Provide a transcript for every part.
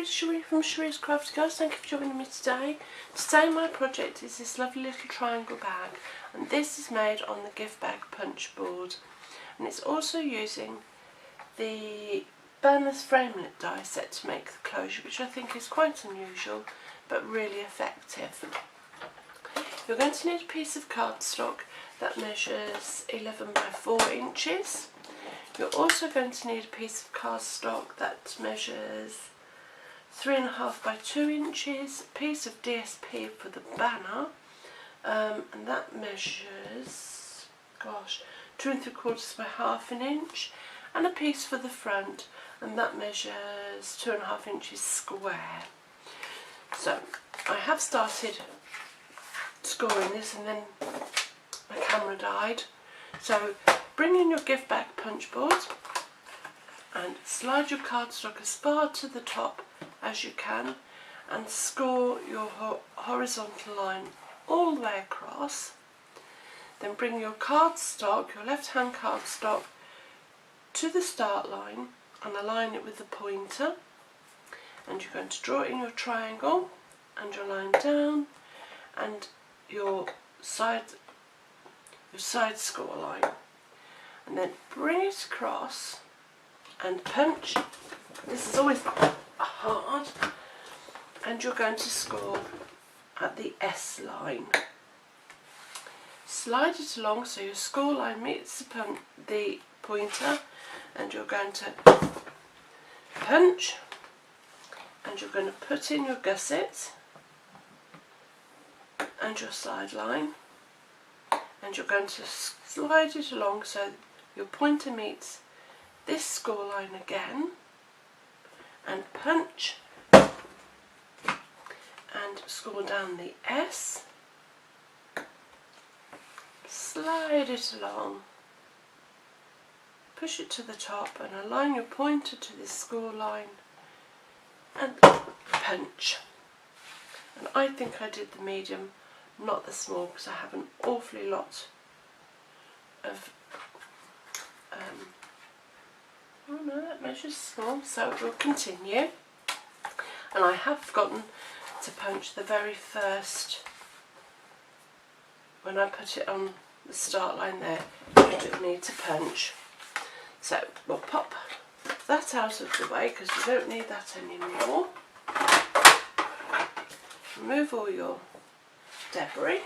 it's Cherie from Cherie's Crafty Girls. Thank you for joining me today. Today my project is this lovely little triangle bag, and this is made on the gift bag punch board, and it's also using the Banners framelit die set to make the closure, which I think is quite unusual but really effective. You're going to need a piece of cardstock that measures 11 by 4 inches. You're also going to need a piece of cardstock that measures 3.5 by 2 inches, a piece of DSP for the banner, and that measures, 2 3/4 by 1/2 inch, and a piece for the front, and that measures 2.5 inches square. So I have started scoring this, and then my camera died. So bring in your gift bag punch board and slide your cardstock as far to the top as you can and score your horizontal line all the way across. Then bring your cardstock, your left hand cardstock, to the start line and align it with the pointer, and you're going to draw in your triangle and your line down and your side score line, and then bring it across and punch. This is always hard, and you're going to score at the S line. Slide it along so your score line meets the pointer, and you're going to punch, and you're going to put in your gusset and your side line, and you're going to slide it along so your pointer meets this score line again, and punch and score down the S, slide it along, push it to the top and align your pointer to this score line and punch. And I think I did the medium, not the small, because I have an awfully lot of oh no, that measures small, so we'll continue. And I have forgotten to punch the very first, when I put it on the start line there, you do need to punch. So we'll pop that out of the way because we don't need that anymore. Remove all your debris,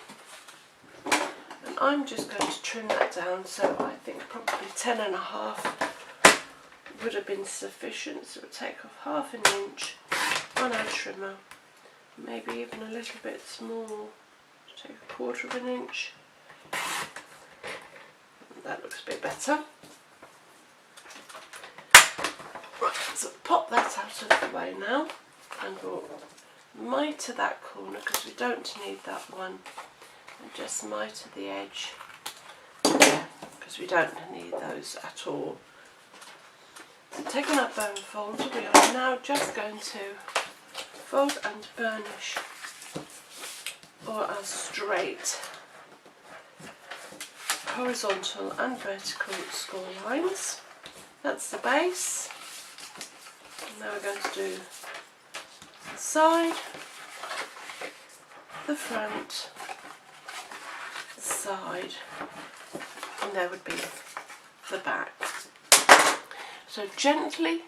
and I'm just going to trim that down, so I think probably 10.5 would have been sufficient, so we'll take off 1/2 inch on our trimmer, maybe even a little bit small, take 1/4 inch. That looks a bit better. Right, so pop that out of the way now, and we'll miter that corner because we don't need that one, and just miter the edge because we don't need those at all. So taking our bone folder, we are now just going to fold and burnish all our straight horizontal and vertical score lines. That's the base. And now we're going to do the side, the front, the side, and there would be the back. So gently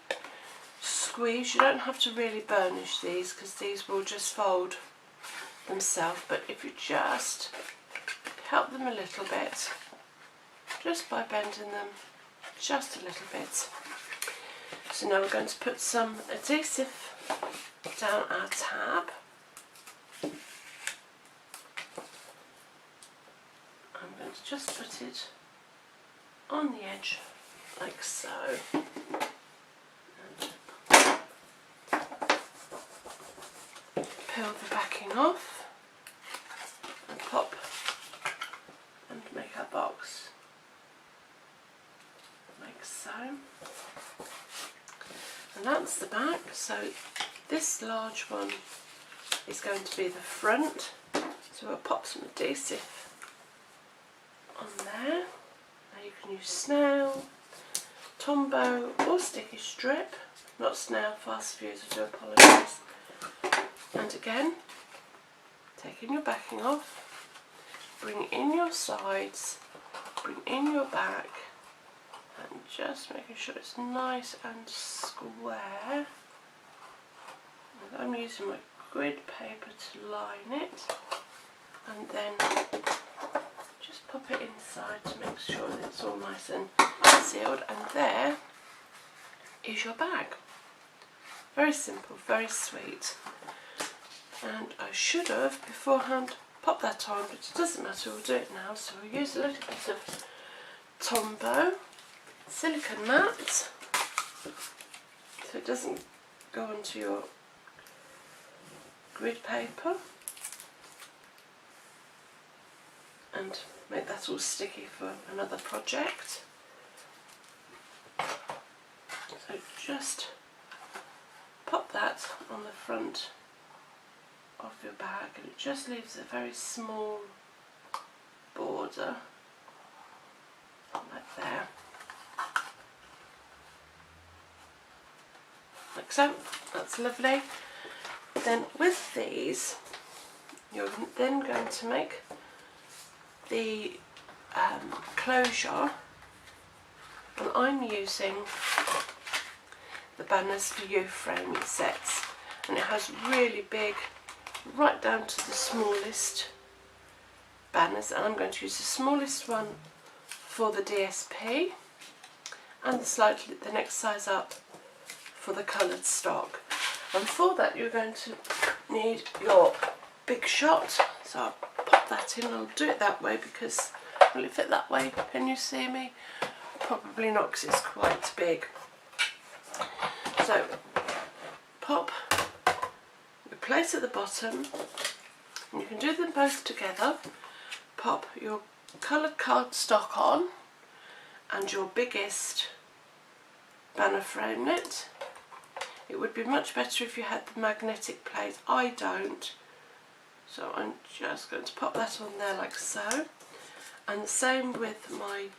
squeeze. You don't have to really burnish these because these will just fold themselves, but if you just help them a little bit, just by bending them just a little bit. So now we're going to put some adhesive down our tab. I'm going to just put it on the edge like so. Peel the backing off and pop and make our box like so. And that's the back. So this large one is going to be the front. So we'll pop some adhesive on there. Now you can use snail, Tombow or sticky strip. not snail fast views, I do apologise. And again, taking your backing off, bring in your sides, bring in your back, and just making sure it's nice and square. And I'm using my grid paper to line it, and then just pop it inside to make sure that it's all nice and sealed, and there is your bag. Very simple, very sweet. And I should have beforehand popped that on, but it doesn't matter, we'll do it now. So we'll use a little bit of Tombow silicone mat so it doesn't go onto your grid paper, and make that all sticky for another project. So just pop that on the front of your bag, and it just leaves a very small border like there, like so. That's lovely. Then with these, you're then going to make the closure, and I'm using the Banners for You framing sets, and it has really big, right down to the smallest banners, and I'm going to use the smallest one for the DSP and the next size up for the coloured stock. And for that you're going to need your big shot, so I'll pop that in. I'll do it that way because, will it fit that way? Can you see me? Probably not, because it's quite big. So pop your plate at the bottom, and you can do them both together. Pop your coloured cardstock on and your biggest banner framelit. It would be much better if you had the magnetic plate. I don't, so I'm just going to pop that on there like so. And the same with my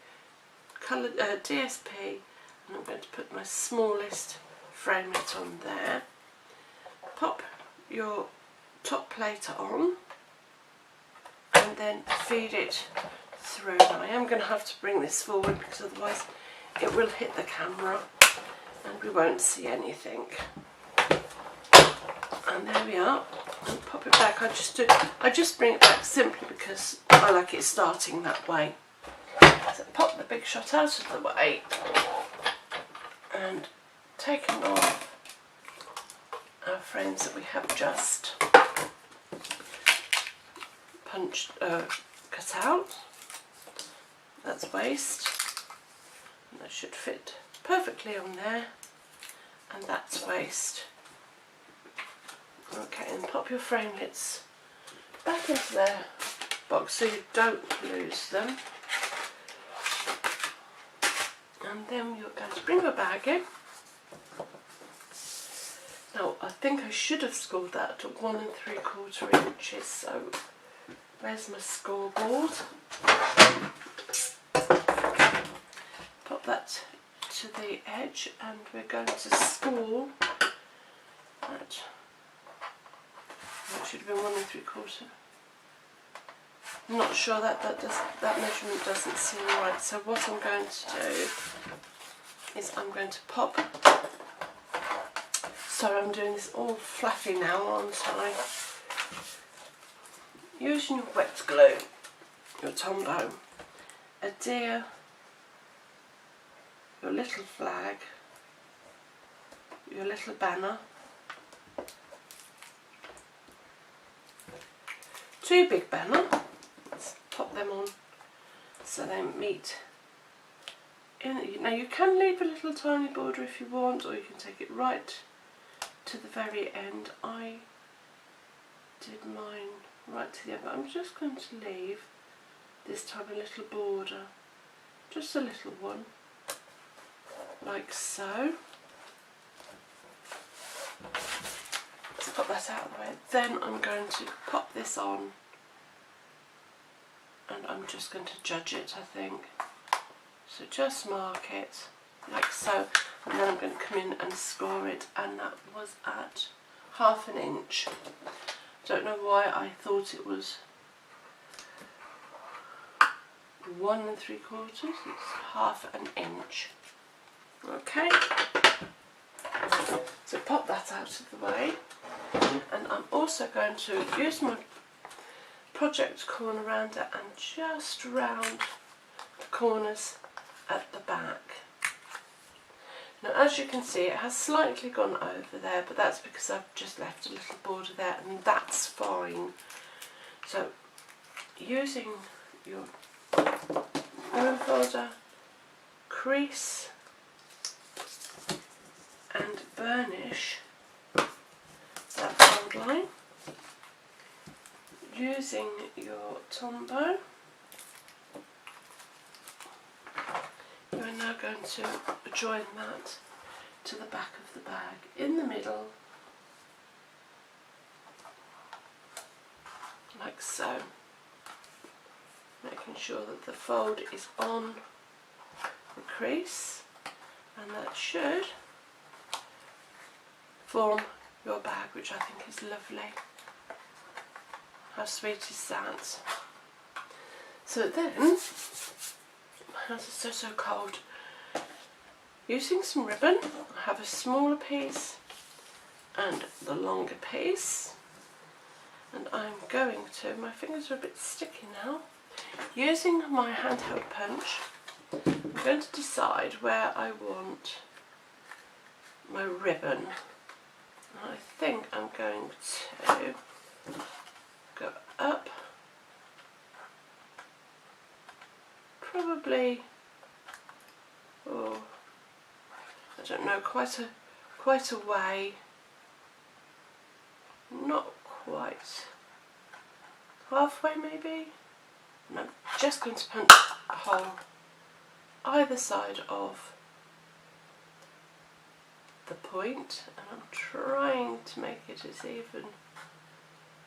coloured DSP, and I'm going to put my smallest framelit on there. Pop your top plate on and then feed it through. Now I am going to have to bring this forward because otherwise it will hit the camera and we won't see anything. And there we are. And pop it back. I just bring it back simply because I like it starting that way. So pop the big shot out of the way, and taking off our frames that we have just cut out. That's waste, and that should fit perfectly on there, and that's waste. Okay, and pop your framelits back into their box so you don't lose them. And then you're going to bring your bag in. Now I think I should have scored that to 1 3/4 inches, so where's my scoreboard? Pop that to the edge, and we're going to score that. That should have been 1 3/4. I'm not sure that measurement doesn't seem right. So what I'm going to do is I'm going to pop. Sorry, I'm doing this all fluffy now, aren't I? Using your wet glue, your Tombow, adhere your little flag, your little banner, 2 big banner. Let's pop them on so they meet. Now you can leave a little tiny border if you want, or you can take it right to the very end. I did mine right to the end, but I'm just going to leave this time a little border, just a little one, like so. Let's pop that out of the way. Then I'm going to pop this on, and I'm just going to judge it, I think. So just mark it like so. and then I'm going to come in and score it, and that was at 1/2 inch. Don't know why I thought it was 1 3/4, it's 1/2 inch. Okay, so pop that out of the way, and I'm also going to use my project corner rounder and just round the corners at the back. Now, as you can see, it has slightly gone over there, but that's because I've just left a little border there, and that's fine. So using your bone folder, crease and burnish that fold line. Using your Tombow, you are now going to join that to the back of the bag in the middle, like so, making sure that the fold is on the crease, and that should form your bag, which I think is lovely. How sweet is that? So then, my hands are so cold. Using some ribbon, I have a smaller piece and the longer piece, and I'm going to, my fingers are a bit sticky now, using my handheld punch, I'm going to decide where I want my ribbon. And I think I'm going to go up, probably, oh, I don't know, quite a way, not quite, halfway maybe, and I'm just going to punch a hole either side of the point, and I'm trying to make it as even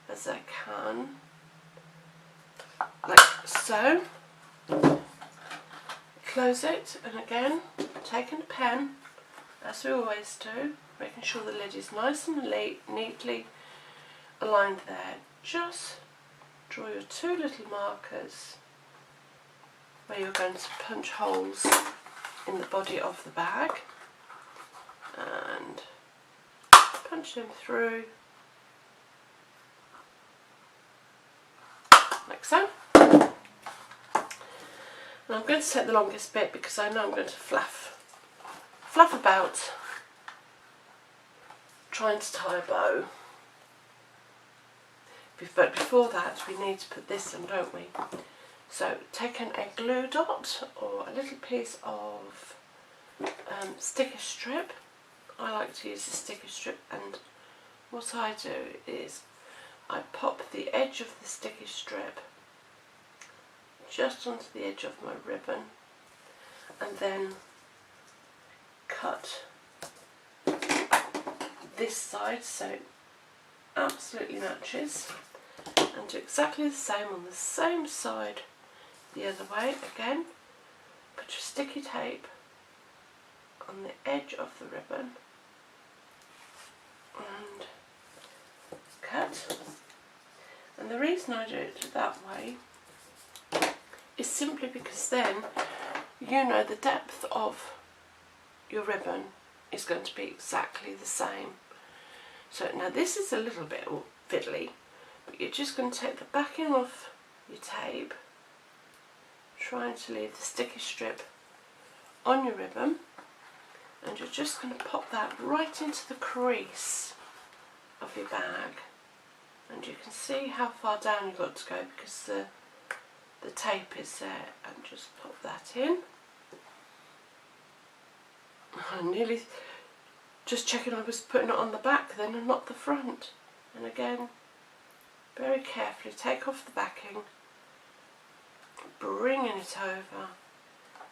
as I can, like so. Close it, and again taking a pen, as we always do, making sure the lid is nice and neatly aligned there. Just draw your 2 little markers where you're going to punch holes in the body of the bag, and punch them through like so. And I'm going to take the longest bit because I know I'm going to fluff about trying to tie a bow. But before that we need to put this in, don't we? So taking a glue dot or a little piece of sticker strip. I like to use a sticker strip, and what I do is I pop the edge of the sticker strip just onto the edge of my ribbon, and then cut this side so it absolutely matches, and do exactly the same on the same side the other way. Again, put your sticky tape on the edge of the ribbon and cut. And the reason I do it that way is simply because then you know the depth of your ribbon is going to be exactly the same. So now this is a little bit fiddly, but you're just going to take the backing off your tape, trying to leave the sticky strip on your ribbon, and you're just going to pop that right into the crease of your bag, and you can see how far down you've got to go because the tape is there, and just pop that in. I'm nearly just checking I was putting it on the back then and not the front. And again, very carefully take off the backing, bringing it over,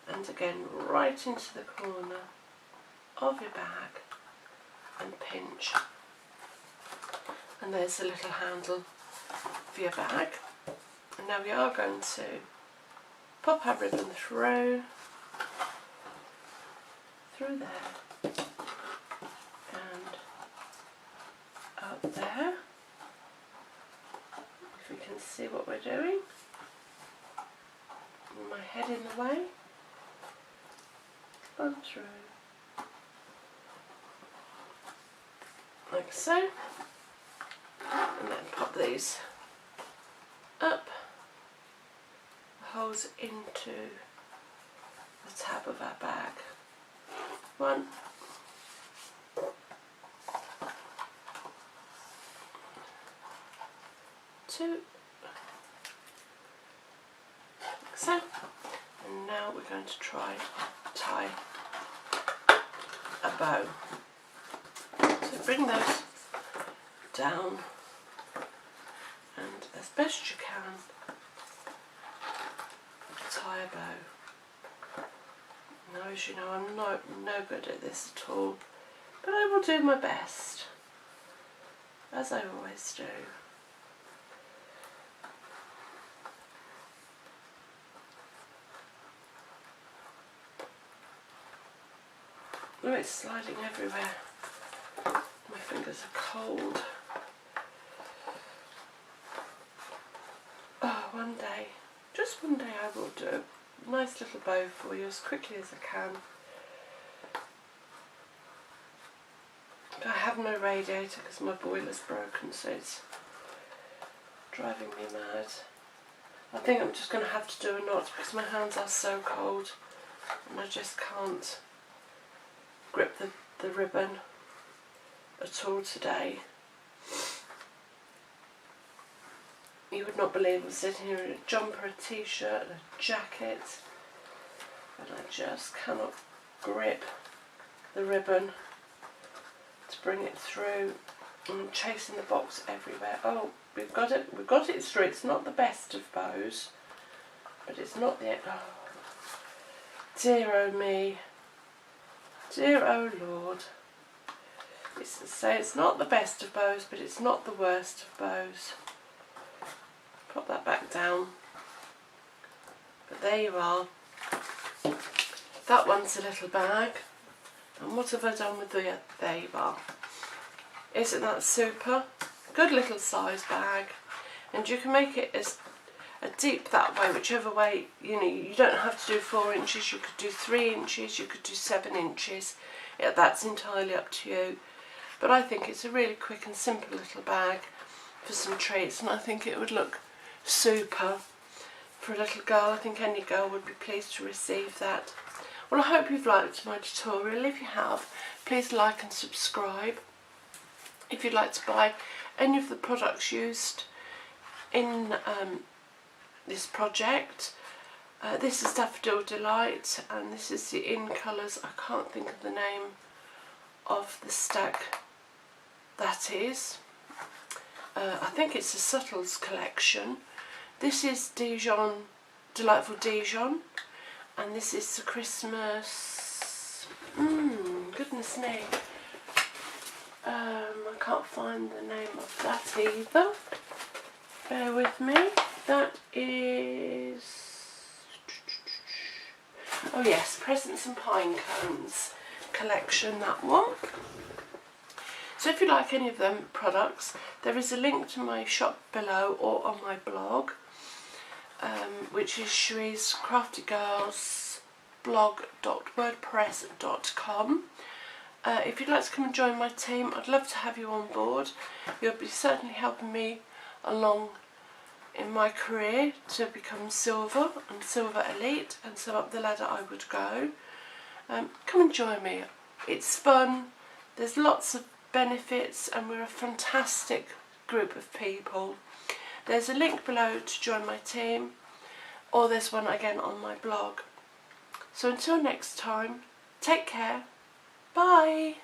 and again right into the corner of your bag and pinch. And there's a little handle for your bag. And now we are going to pop our ribbon through there, up there, if you can see what we're doing. And my head in the way, on through, like so, and then pop these up, the holes into the tab of our bag. 1, 2, like so, and now we're going to try tie a bow. So bring those down, and as best you can tie a bow. Now, as you know, I'm no good at this at all, but I will do my best, as I always do. Oh, it's sliding everywhere. My fingers are cold. Oh, one day, just one day, I will do a nice little bow for you as quickly as I can. I have no radiator because my boiler's broken, so it's driving me mad. I think I'm just going to have to do a knot because my hands are so cold and I just can't grip the ribbon at all today. You would not believe I'm sitting here in a jumper, a t-shirt and a jacket, and I just cannot grip the ribbon to bring it through. I'm chasing the box everywhere. Oh, we've got it through. It's not the best of bows, but it's not the, oh, dear oh me, dear oh Lord. It's not the best of bows, but it's not the worst of bows. Pop that back down. But there you are. That one's a little bag. And what have I done with the, there you are. Isn't that super? Good little size bag. And you can make it as a deep that way, whichever way, you know, you don't have to do 4 inches, you could do 3 inches, you could do 7 inches. Yeah, that's entirely up to you. But I think it's a really quick and simple little bag for some treats, and I think it would look super for a little girl. I think any girl would be pleased to receive that. Well, I hope you've liked my tutorial. If you have, please like and subscribe. If you'd like to buy any of the products used in this project, this is Daffodil Delight, and this is the In Colours. I can't think of the name of the stack that is. I think it's a Subtles collection. This is Dijon, Delightful Dijon, and this is the Christmas, goodness me, I can't find the name of that either, bear with me. That is, oh yes, Presents and Pine Cones collection, that one. So if you like any of them products, there is a link to my shop below or on my blog, which is Cherie's Crafty Girls blog.wordpress.com. If you'd like to come and join my team, I'd love to have you on board. You'll be certainly helping me along in my career to become silver and silver elite, and so up the ladder I would go. Come and join me. It's fun, there's lots of benefits, and we're a fantastic group of people. There's a link below to join my team, or there's one again on my blog. So until next time, take care, bye.